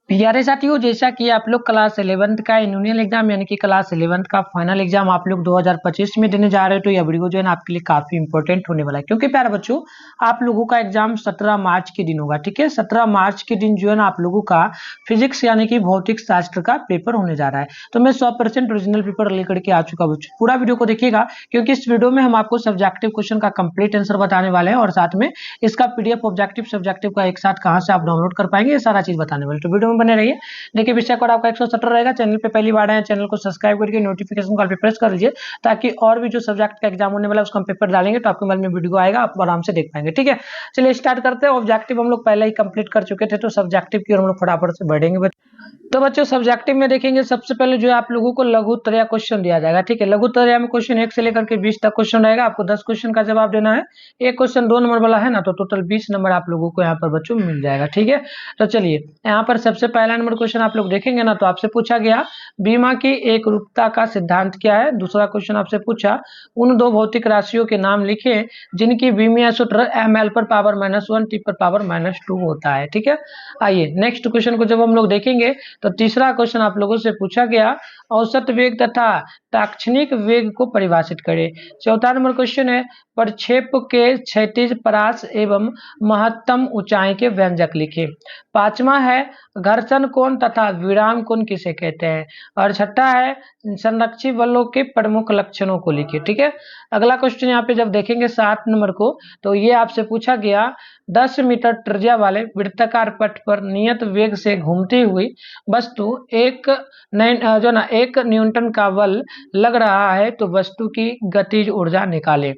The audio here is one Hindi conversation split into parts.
प्यारे साथियों, जैसा कि आप लोग क्लास 11th का एनुअल एग्जाम यानी कि क्लास 11th का फाइनल एग्जाम आप लोग 2025 में देने जा रहे हो, तो यह वीडियो जो है ना आपके लिए काफी इंपॉर्टेंट होने वाला है। क्योंकि प्यारे बच्चों, आप लोगों का एग्जाम 17 मार्च के दिन होगा। ठीक है, 17 मार्च के दिन जो है ना आप लोगों का फिजिक्स यानी कि भौतिक शास्त्र का पेपर होने जा रहा है। तो मैं 100% ओरिजिनल पेपर लेकर के आ चुका बच्चों, पूरा वीडियो को देखिएगा क्योंकि इस वीडियो में हम आपको सब्जेक्टिव क्वेश्चन का कंप्लीट आंसर बताने वाले हैं और साथ में इसका पीडीएफ ऑब्जेक्टिव सब्जेक्टिव का एक साथ कहां से आप डाउनलोड कर पाएंगे, ये सारा चीज बताने वाले। तो वीडियो में बने रहिए। देखिए, विषय कोड आपका 170 रहेगा। चैनल पे पहली बार आए, चैनल को सब्सक्राइब करके नोटिफिकेशन कॉल पे प्रेस कर लीजिए, ताकि और भी जो सब्जेक्ट का एग्जाम होने वाला है उसका हम पेपर डालेंगे तो आपके मोबाइल में वीडियो आएगा, आप आराम से देख पाएंगे। ठीक है, चलिए स्टार्ट करते हैं। ऑब्जेक्टिव हम लोग पहले ही कंप्लीट कर चुके थे, तो सब्जेक्टिव की ओर हम लोग फटाफट से बढ़ेंगे। तो बच्चों, सब्जेक्टिव में देखेंगे सबसे पहले जो है आप लोगों को लघु उत्तरीय क्वेश्चन दिया जाएगा। ठीक है, लघु उत्तरीय में क्वेश्चन 1 से लेकर के 20 तक क्वेश्चन रहेगा। आपको 10 क्वेश्चन का जवाब देना है। एक क्वेश्चन 2 नंबर वाला है ना, तो टोटल 20 नंबर आप लोगों को यहाँ पर बच्चों मिल जाएगा। ठीक है, तो चलिए यहाँ पर सबसे पहला नंबर क्वेश्चन आप लोग देखेंगे ना, तो आपसे पूछा गया बीमा की एकरूपता का सिद्धांत क्या है। दूसरा क्वेश्चन आपसे पूछा उन दो भौतिक राशियों के नाम लिखे जिनकी बीमीय सूत्र ml पर पावर -1 t पर पावर -2 होता है। ठीक है, आइए नेक्स्ट क्वेश्चन को जब हम लोग देखेंगे तो तीसरा क्वेश्चन आप लोगों से पूछा गया औसत वेग तथा ताक्षणिक वेग को परिभाषित करें। चौथा नंबर क्वेश्चन है प्रक्षेप के क्षैतिज परास एवं महत्तम ऊंचाई के व्यंजक लिखे। पांचवा है घर्षण कोण तथा विराम कोण किसे कहते हैं। और छठा है संरक्षी बलों के प्रमुख लक्षणों को लिखे। ठीक है, अगला क्वेश्चन यहाँ पे जब देखेंगे 7 नंबर को, तो ये आपसे पूछा गया 10 मीटर त्रिज्या वाले वृत्ताकार पथ पर नियत वेग से घूमती हुई वस्तु जो ना 1 न्यूटन का बल लग रहा है, तो वस्तु की गतिज ऊर्जा निकाले।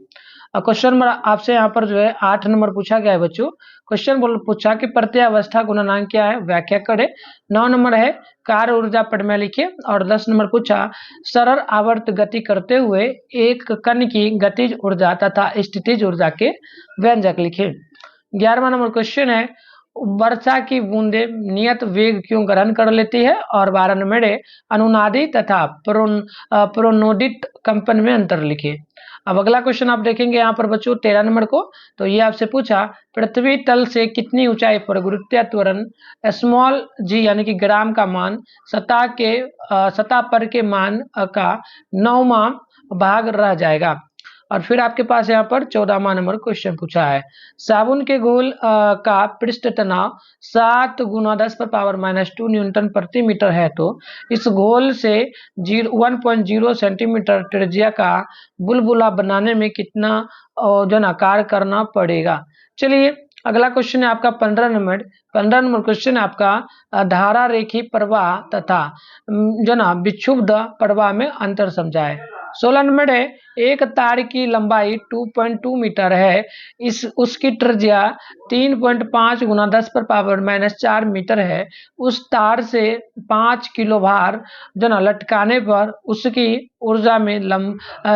क्वेश्चन नंबर आपसे यहाँ पर जो है 8 नंबर पूछा गया है बच्चों। क्वेश्चन पूछा कि प्रत्यावस्था गुणनांक क्या है, व्याख्या करें। 9 नंबर है कार्य ऊर्जा पद में लिखे। और 10 नंबर पूछा सरल आवर्त गति करते हुए एक कण की गतिज ऊर्जा तथा स्थितिज ऊर्जा के व्यंजक लिखे। 11वां नंबर क्वेश्चन है वर्षा की बूंदे नियत वेग क्यों ग्रहण कर लेती है। और 12 नंबर है अनुनादी तथा प्रोनोदित कंपन में अंतर लिखे। अब अगला क्वेश्चन आप देखेंगे यहाँ पर बच्चों 13 नंबर को, तो ये आपसे पूछा पृथ्वी तल से कितनी ऊंचाई पर गुरुत्वीय त्वरण स्मॉल जी यानी कि ग्राम का मान सतह पर के मान का 9वां भाग रह जाएगा। और फिर आपके पास यहाँ पर 14वां नंबर क्वेश्चन पूछा है साबुन के घोल का पृष्ठ तनाव 7 × 10 पर पावर -2 न्यूटन प्रति मीटर है, तो इस घोल से 1.0 सेंटीमीटर त्रिज्या का बुलबुला बनाने में कितना जो ना कार्य करना पड़ेगा। चलिए अगला क्वेश्चन है आपका 15 नंबर क्वेश्चन है आपका धारा रेखी प्रवाह तथा जो ना विक्षुब्ध प्रवाह में अंतर समझाए। 16 नंबर है एक तार की लंबाई 2.2 मीटर है, उसकी त्रिज्या 3.5 × 10 पर पावर -4 मीटर है। उस तार से 5 किलो भार जो ना लटकाने पर उसकी ऊर्जा में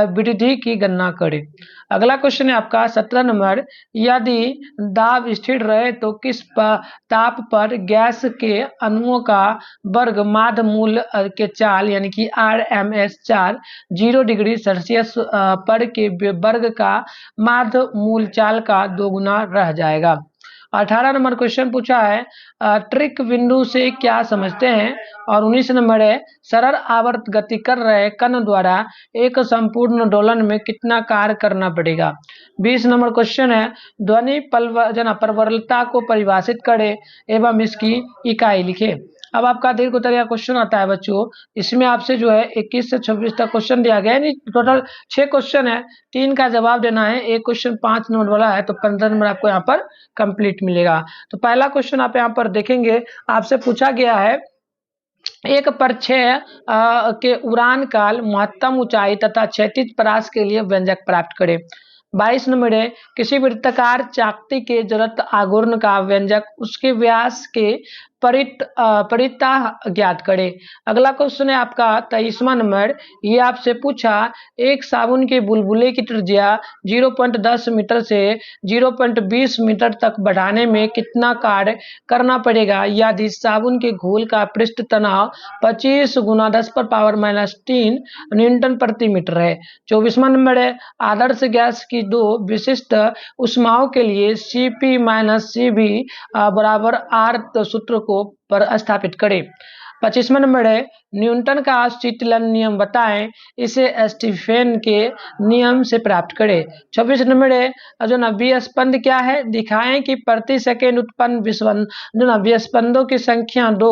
वृद्धि की गणना करें। अगला क्वेश्चन है आपका 17 नंबर यदि दाब स्थिर रहे तो किस ताप पर गैस के अणुओं का वर्ग माध्य मूल के चाल यानी कि RMS 4 0 डिग्री सेल्सियस पर के वर्ग का माध्य मूल चाल का 2 गुना रह जाएगा। 18 नंबर क्वेश्चन पूछा है ट्रिक बिंदु से क्या समझते हैं। और 19 नंबर है सरल आवर्त गति कर रहे कण द्वारा एक संपूर्ण दोलन में कितना कार्य करना पड़ेगा। 20 नंबर क्वेश्चन है ध्वनि प्रबलता को परिभाषित करें एवं इसकी इकाई लिखे। अब आपका दीर्घ उत्तरीय क्वेश्चन आता है बच्चों, इसमें आपसे जो है 21 से 26 तक क्वेश्चन दिया गया है। टोटल 6 क्वेश्चन है, 3 का जवाब देना है। एक क्वेश्चन 5 नंबर वाला है, तो 15 नंबर आपको यहाँ पर कंप्लीट मिलेगा। तो पहला क्वेश्चन आप यहाँ पर देखेंगे, आपसे पूछा गया है एक परिक्षेय के उड़ान काल महत्तम ऊंचाई तथा क्षैतिज परास के लिए व्यंजक प्राप्त करें। 22 नंबर है किसी वृत्ताकार चाकती के जड़त्व आघूर्ण का व्यंजक उसके व्यास के परिता ज्ञात करें। अगला क्वेश्चन है आपका 23वां नंबर, ये आपसे पूछा एक साबुन के बुलबुले की त्रिज्या 0.10 मीटर से 0.20 मीटर तक बढ़ाने में कितना कार्य करना पड़ेगा यदि साबुन के घोल का पृष्ठ तनाव 25 × 10 पर पावर -3 न्यूटन प्रति मीटर है। 24वां नंबर है आदर्श गैस की दो विशिष्ट उष्माओं के लिए Cp - Cv बराबर R सूत्र को स्थापित करें। 25वां नंबर है न्यूटन का शीतलन नियम बताएं, इसे स्टीफेन के नियम से प्राप्त करें। 26 नंबर है जो ना विस्पंद क्या है, दिखाएं कि प्रति सेकेंड उत्पन्न विस्पंद जो ना विस्पंदों की संख्या 2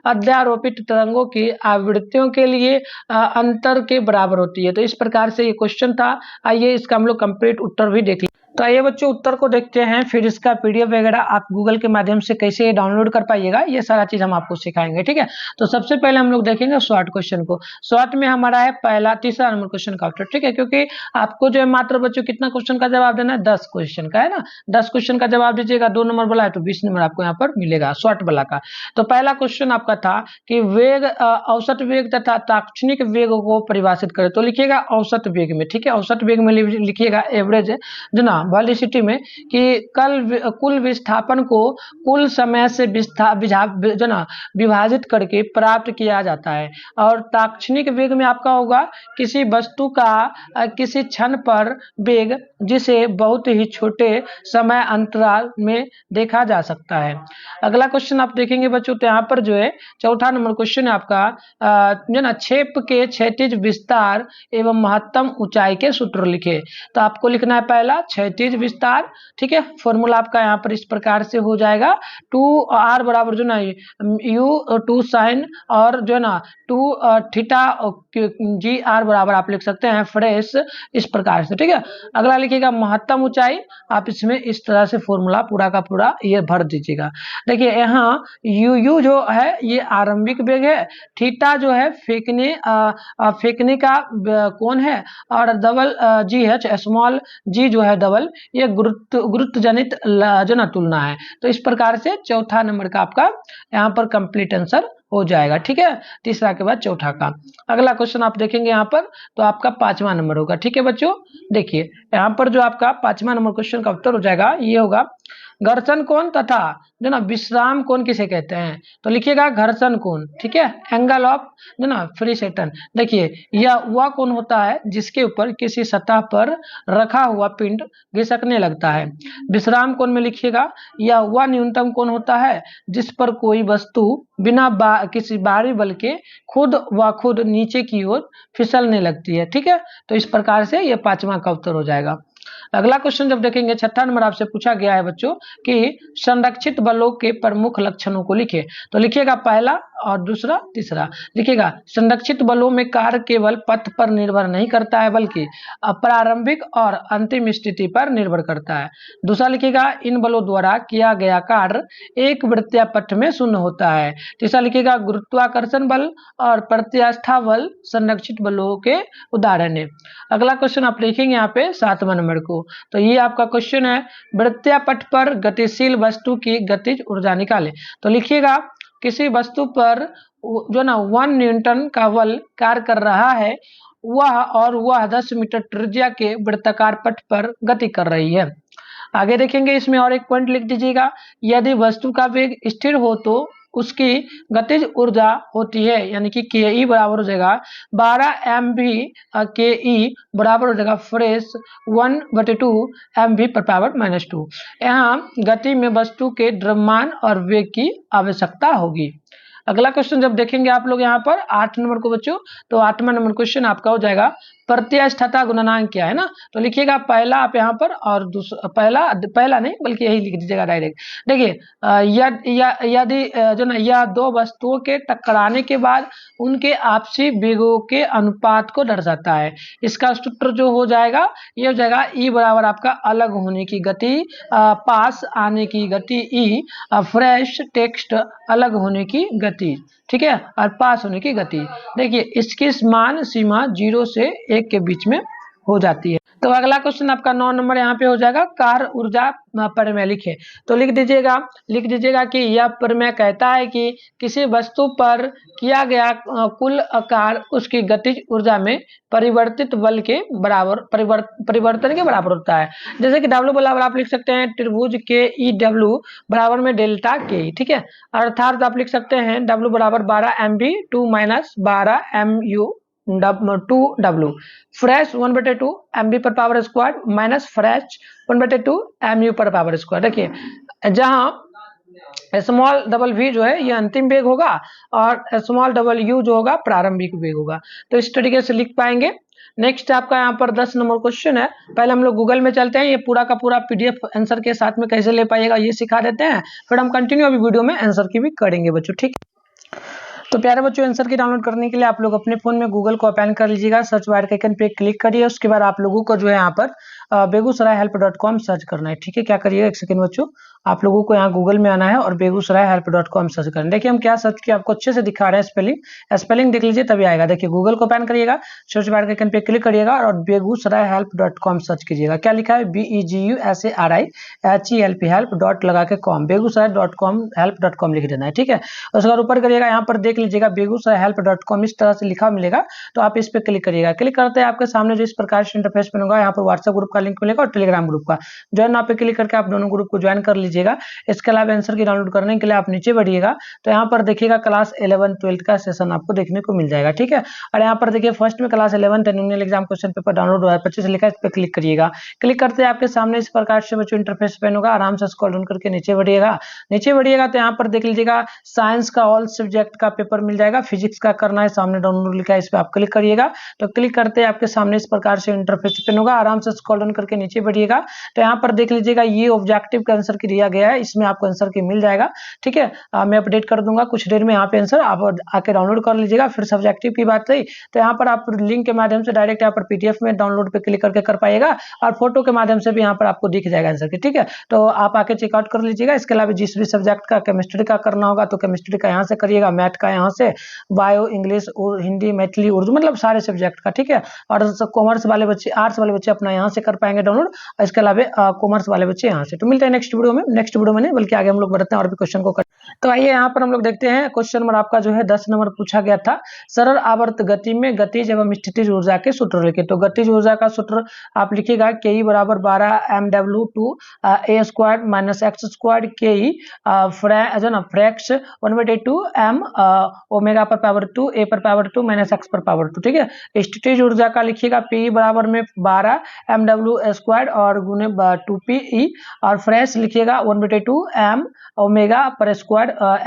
अध्यारोपित तरंगों की आवृत्तियों के लिए अंतर के बराबर होती है। तो इस प्रकार से ये क्वेश्चन था। आइए इसका हम लोग कंप्लीट उत्तर भी देख लें। तो आइए बच्चों उत्तर को देखते हैं, फिर इसका पीडीएफ वगैरह आप गूगल के माध्यम से कैसे डाउनलोड कर पाइएगा, ये सारा चीज हम आपको सिखाएंगे। ठीक है, तो सबसे पहले हम लोग देखेंगे शॉर्ट क्वेश्चन को। शॉर्ट में हमारा है पहला तीसरा नंबर क्वेश्चन का उत्तर। ठीक है, क्योंकि आपको जो है मात्र बच्चों कितना क्वेश्चन का जवाब देना है, 10 क्वेश्चन का है ना। 10 क्वेश्चन का जवाब दीजिएगा, 2 नंबर वाला है तो 20 नंबर आपको यहाँ पर मिलेगा शॉर्ट वाला का। तो पहला क्वेश्चन आपका था कि वेग औसत वेग तथा तात्क्षणिक वेग को परिभाषित करें। तो लिखिएगा औसत वेग में। ठीक है, औसत वेग में लिखिएगा एवरेज जो ना वेलोसिटी में कि कुल विस्थापन को कुल समय से जो ना विभाजित करके प्राप्त किया जाता है। और तात्क्षणिक वेग में आपका होगा किसी वस्तु का किसी क्षण पर वेग जिसे बहुत ही छोटे समय अंतराल में देखा जा सकता है। अगला क्वेश्चन आप देखेंगे बच्चों, तो यहाँ पर जो है चौथा नंबर क्वेश्चन है आपका जो ना क्षेप के क्षैतिज विस्तार एवं महत्तम ऊंचाई के सूत्र लिखे। तो आपको लिखना है पहला क्षैतिज विस्तार। ठीक है, फॉर्मूला आपका यहाँ पर इस प्रकार से हो जाएगा 2r बराबर जो ना u 2 साइन और जो ना 2 थीटा जी आर बराबर आप लिख सकते हैं फ्रेश इस प्रकार से। ठीक है, अगला लिखिएगा महत्तम ऊंचाई। आप इसमें इस तरह से फॉर्मूला पूरा का पूरा ये भर दीजिएगा। देखिए यहाँ यू जो है ये आरंभिक वेग है, थीटा जो है फेंकने का कोण है, और डबल जी एच स्मॉल जी जो है डबल ये गुरुत्व जनित जो ना तुलना है। तो इस प्रकार से चौथा नंबर का आपका यहाँ पर कंप्लीट आंसर हो जाएगा। ठीक है, तीसरा के बाद चौथा का। अगला क्वेश्चन आप देखेंगे यहाँ पर तो आपका 5वां नंबर होगा। ठीक है बच्चों, देखिए यहाँ पर जो आपका 5वां नंबर क्वेश्चन का उत्तर हो जाएगा ये होगा घर्षण कोण तथा जो ना विश्राम कोण किसे कहते हैं। तो लिखिएगा घर्षण कोण। ठीक है, एंगल ऑफ जो ना फ्री सेटन। देखिए यह वह कोण होता है जिसके ऊपर किसी सतह पर रखा हुआ पिंड घिसकने लगता है। विश्राम कोण में लिखिएगा यह वह न्यूनतम कोण होता है जिस पर कोई वस्तु बिना किसी बाहरी बल के खुद नीचे की ओर फिसलने लगती है। ठीक है, तो इस प्रकार से यह 5वां का उत्तर हो जाएगा। अगला क्वेश्चन जब देखेंगे 6ठा नंबर आपसे पूछा गया है बच्चों कि संरक्षित बलों के प्रमुख लक्षणों को लिखे। तो लिखिएगा पहला और दूसरा तीसरा। लिखिएगा संरक्षित बलों में कार्य केवल पथ पर निर्भर नहीं करता है बल्कि प्रारंभिक और अंतिम स्थिति पर निर्भर करता है। दूसरा लिखिएगा इन बलों द्वारा किया गया कार्य एक वृत्तीय पथ में शून्य होता है। तीसरा लिखिएगा गुरुत्वाकर्षण बल और प्रत्यास्था बल संरक्षित बलों के उदाहरण है। अगला क्वेश्चन आप लिखेंगे यहाँ पे 7वां नंबर को। तो ये आपका क्वेश्चन है वृत्तीय पथ पर गतिशील वस्तु की गतिज ऊर्जा निकालें। तो लिखिएगा किसी वस्तु पर जो ना 1 न्यूटन का बल कार्य कर रहा है वह 10 मीटर त्रिज्या के वृत्ताकार पथ पर गति कर रही है। आगे देखेंगे इसमें और एक पॉइंट लिख दीजिएगा यदि वस्तु का वेग स्थिर हो तो उसकी गतिज ऊर्जा होती है यानी कि के ई बराबर हो जाएगा 12 mv के ई बराबर हो जाएगा फ्रेश 1/2 mv पर पावर -2। यहाँ गति में वस्तु के द्रव्यमान और वेग की आवश्यकता होगी। अगला क्वेश्चन जब देखेंगे आप लोग यहाँ पर 8 नंबर को बच्चों, तो 8वां नंबर क्वेश्चन आपका हो जाएगा प्रत्यास्थता गुणनांक क्या है ना। तो लिखिएगा पहला आप यहाँ पर और दूसरा पहला नहीं बल्कि यही लिख दीजिएगा डायरेक्ट। देखिए यदि जो ना यह दो वस्तुओं के टकराने के बाद उनके आपसी वेगों के अनुपात को दर्शाता है। इसका सूत्र जो हो जाएगा ये हो जाएगा ई बराबर आपका अलग होने की गति पास आने की गति ई फ्रेश टेक्स्ट अलग होने की गति। ठीक है, और पास होने की गति। देखिए इसकी मान सीमा 0 से 1 के बीच में हो जाती है। तो अगला क्वेश्चन आपका 9 नंबर यहाँ पे हो जाएगा कार्य ऊर्जा प्रमेय लिखे। तो लिख दीजिएगा कि यह प्रमेय कहता है कि किसी वस्तु पर किया गया कुल कार्य उसकी गतिज ऊर्जा में परिवर्तित बल के बराबर परिवर्तन के बराबर होता है। जैसे कि W बराबर आप लिख सकते हैं त्रिभुज के ई डब्ल्यू बराबर में डेल्टा के। ठीक है, अर्थात आप लिख सकते हैं W बराबर 12 mv 2 - 12 mu 2w fresh 1/2 mv पर power square minus fresh 1/2 mu पर पावर स्क्वायर। देखिए जहां स्मॉल डबल वी जो है ये अंतिम वेग होगा और स्मॉल डबल यू जो होगा प्रारंभिक वेग होगा। तो इस तरीके से लिख पाएंगे। नेक्स्ट आपका यहाँ पर 10 नंबर क्वेश्चन है। पहले हम लोग गूगल में चलते हैं, ये पूरा का पूरा पीडीएफ आंसर के साथ में कैसे ले पाइएगा ये सिखा देते हैं, फिर हम कंटिन्यू अभी वीडियो में आंसर की भी करेंगे बच्चों, ठीक। तो प्यारे बच्चों, आंसर की डाउनलोड करने के लिए आप लोग अपने फोन में गूगल को ओपन कर लीजिएगा, सर्च बार के आइकन पे क्लिक करिए। उसके बाद आप लोगों को जो है यहाँ पर बेगूसराय help.com सर्च करना है, ठीक है। क्या करिएगा, एक सेकंड बच्चों, आप लोगों को यहाँ गूगल में आना है और बेगूसराय help.com सर्च करना है। देखिए हम क्या सर्च किया, आपको अच्छे से दिखा रहे हैं, स्पेलिंग देख लीजिए तभी आएगा। देखिए गूगल को ओपन करिएगा, सर्च बार के आइकन पे क्लिक करिएगा और बेगूसराय help.com सर्च कीजिएगा। क्या लिखा है, BEGUSARI HELP डॉट लगा के कॉम, बेगूसराय.com help.com लिख देना है, ठीक है। उसके बाद ऊपर करिएगा, यहाँ पर देख लीजिएगा बेगूसराय help.com इस तरह से लिखा मिलेगा, तो आप इस पे क्लिक करिएगा। क्लिक करते हैं आपके सामने जो इस प्रकार से इंटरफेस बनेगा, यहाँ पर व्हाट्सएप ग्रुप का लिंक मिलेगा और टेलीग्राम ग्रुप का। ज्वाइन आप पे क्लिक करके आप दोनों ग्रुप को ज्वाइन कर लीजिएगा। इसके अलावा आंसर की डाउनलोड करने के लिए आप नीचे बढ़िएगा, तो यहाँ पर देखिएगा क्लास 11-12 का सेशन आपको देखने को मिल जाएगा, ठीक है। और यहाँ पर देखिए फर्स्ट में class 11 annual exam question paper download 2025 लिखा है, इस पर क्लिक करिएगा। क्लिक करते हैं आपके सामने इस प्रकार से बच्चों इंटरफेस पेन होगा, आराम से स्क्रॉल डाउन करके नीचे बढ़िएगा। नीचे बढ़िएगा तो यहाँ पर देख लीजिएगा साइंस का ऑल सब्जेक्ट का पेपर मिल जाएगा, फिजिक्स का करना है, सामने डाउनलोड लिखा है, इस पर आप क्लिक करिएगा। तो क्लिक करते हैं आपके सामने इस प्रकार से इंटरफेस पेन होगा, आराम से स्क्रॉल डाउन करके नीचे बढ़िएगा। तो यहाँ पर देख लीजिएगा ये ऑब्जेक्टिव का आंसर की दिया गया है, इसमें आपको आंसर की मिल जाएगा, ठीक है। मैं अपडेट कर दूंगा कुछ देर में, यहाँ पे आंसर आप आके डाउनलोड कर लीजिएगा। फिर सब्जेक्टिव की बात रही तो यहाँ पर आप लिंक के माध्यम से डायरेक्ट यहाँ पर पीडीएफ में डाउनलोड पे क्लिक करके कर पाइएगा और फोटो के माध्यम से भी यहाँ पर आपको दिख जाएगा आंसर की, ठीक है। तो आप आके चेकआउट कर लीजिएगा। इसके अलावा जिस भी सब्जेक्ट का केमिस्ट्री का करना होगा तो केमिस्ट्री का यहाँ से करिएगा, मैथ का यहाँ से, बायो, इंग्लिश, हिंदी, मैथिली, उर्दू, मतलब सारे सब्जेक्ट का, ठीक है। और कॉमर्स वाले बच्चे, आर्ट्स वाले बच्चे अपना यहाँ से कर पाएंगे डाउनलोड, और इसके अलावा कॉमर्स वाले बच्चे यहाँ से। तो मिलते हैं नेक्स्ट वीडियो में, नहीं बल्कि आगे हम लोग बढ़ते हैं और भी क्वेश्चन को। तो आइए यहाँ पर हम लोग देखते हैं क्वेश्चन नंबर आपका जो है 10 नंबर पूछा गया था। सरल आवर्त गति में गतिज एवं स्थितिज ऊर्जा के सूत्र लिखे। तो गतिज ऊर्जा का सूत्र आप लिखिएगा के बराबर 12 mw2 a² माइनस x² के जो ना फ्रैक्स 1/2 m ओमेगा पर पावर 2 a पर पावर 2 माइनस x पर पावर 2, ठीक है। स्थितिज ऊर्जा का लिखिएगा P बराबर में 12 mw² और गुने 2pe और फ्रैक्स लिखिएगा 1/2 m ओमेगा पर स्क्वायर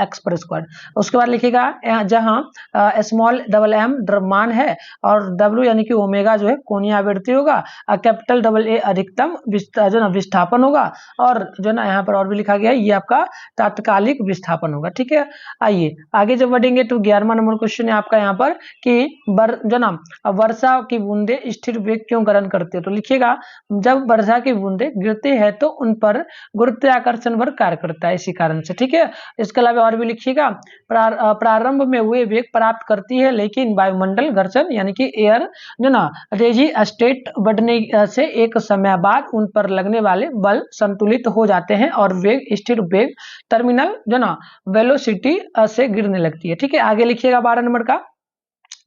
एक्स पर स्क्वायर। उसके बाद लिखिएगा जहां स्मॉल डबल एम द्रव्यमान है और डब्ल्यू यानी कि ओमेगा जो है कोणीय आवृत्ति होगा, कैपिटल डबल ए अधिकतम जो ना विस्थापन होगा, और जो ना यहाँ पर और भी लिखा गया है ये आपका तात्कालिक विस्थापन होगा, ठीक है। आइए आगे जब बढ़ेंगे तो 11वां नंबर क्वेश्चन है आपका यहाँ पर कि जो ना वर्षा की बूंदे स्थिर वेग क्यों ग्रहण करते हैं। तो लिखिएगा जब वर्षा की बूंदे गिरते हैं तो उन पर गुरुत्वाकर्षण बल कार्य करता है, इसी कारण से, ठीक है। इसके अलावा और भी लिखिएगा प्रारंभ में वे वेग प्राप्त करती है लेकिन वायुमंडल घर्षण यानी कि एयर जो ना रेजिस्टेंट बढ़ने से एक समय बाद उन पर लगने वाले बल संतुलित हो जाते हैं और वेग स्थिर वेग टर्मिनल जो ना वेलोसिटी से गिरने लगती है, ठीक है। आगे लिखिएगा 12 नंबर का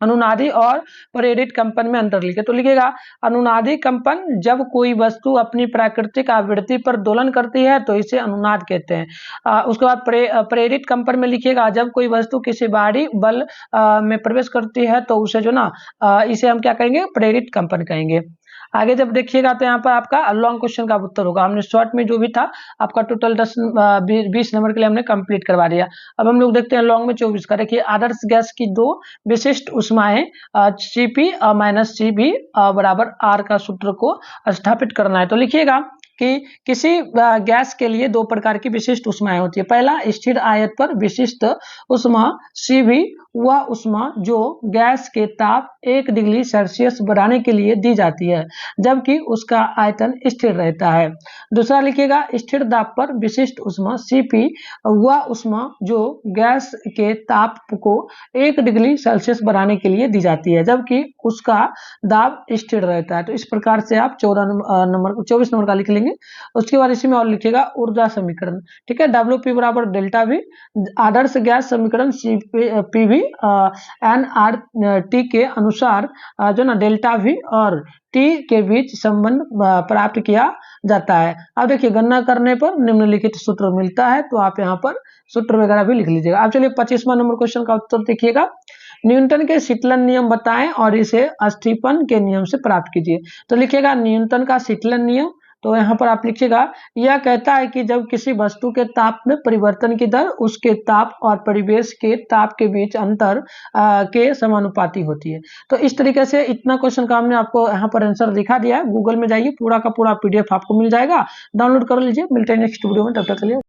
अनुनादी और प्रेरित कंपन में अंतर लिखे। तो लिखिएगा अनुनादी कंपन जब कोई वस्तु अपनी प्राकृतिक आवृत्ति पर दोलन करती है तो इसे अनुनाद कहते हैं। उसके बाद प्रेरित कंपन में लिखिएगा जब कोई वस्तु किसी बाहरी बल में प्रवेश करती है तो उसे जो ना इसे हम क्या कहेंगे, प्रेरित कंपन कहेंगे। आगे जब देखिएगा तो यहाँ पर आपका लॉन्ग क्वेश्चन का उत्तर होगा। हमने शॉर्ट में जो भी था आपका टोटल 20 नंबर के लिए हमने कंप्लीट करवा दिया। अब हम लोग देखते हैं लॉन्ग में 24 का। देखिए आदर्श गैस की दो विशिष्ट उष्माएं Cp माइनस Cv बराबर R का सूत्र को स्थापित करना है। तो लिखिएगा कि किसी गैस के लिए दो प्रकार की विशिष्ट उष्माएं होती है। पहला स्थिर आयत पर विशिष्ट उष्मा Cv वह उष्मा जो गैस के ताप 1 डिग्री सेल्सियस बढ़ाने के लिए दी जाती है जबकि उसका आयतन स्थिर रहता है। दूसरा लिखिएगा स्थिर दाब पर विशिष्ट उष्मा Cp वह उष्मा जो गैस के ताप को 1 डिग्री सेल्सियस बढ़ाने के लिए दी जाती है जबकि उसका दाब स्थिर रहता है। तो इस प्रकार से आप 24 नंबर का लिख लेंगे। उसके बाद इसी में और लिखिएगा ऊर्जा समीकरण, ठीक है। WP बराबर डेल्टा V आदर्श गैस समीकरण PV NRT के अनुसार जो ना डेल्टा V और T के बीच संबंध प्राप्त किया जाता है। अब देखिए गणना करने पर निम्नलिखित सूत्र मिलता है, तो आप यहाँ पर सूत्र वगैरह भी लिख लीजिएगा। अब चलिए 25वां नंबर क्वेश्चन का उत्तर देखिएगा। न्यूटन के शीतलन नियम बताएं और इसे स्टीफन के नियम से प्राप्त कीजिए। तो लिखिएगा न्यूटन का शीतलन नियम तो यहाँ पर आप लिखिएगा, यह कहता है कि जब किसी वस्तु के ताप में परिवर्तन की दर उसके ताप और परिवेश के ताप के बीच अंतर के समानुपाती होती है। तो इस तरीके से इतना क्वेश्चन का हमने आपको यहाँ पर आंसर दिखा दिया है। गूगल में जाइए, पूरा का पूरा PDF आपको मिल जाएगा, डाउनलोड कर लीजिए। मिलते हैं नेक्स्ट वीडियो में, तब तक के लिए।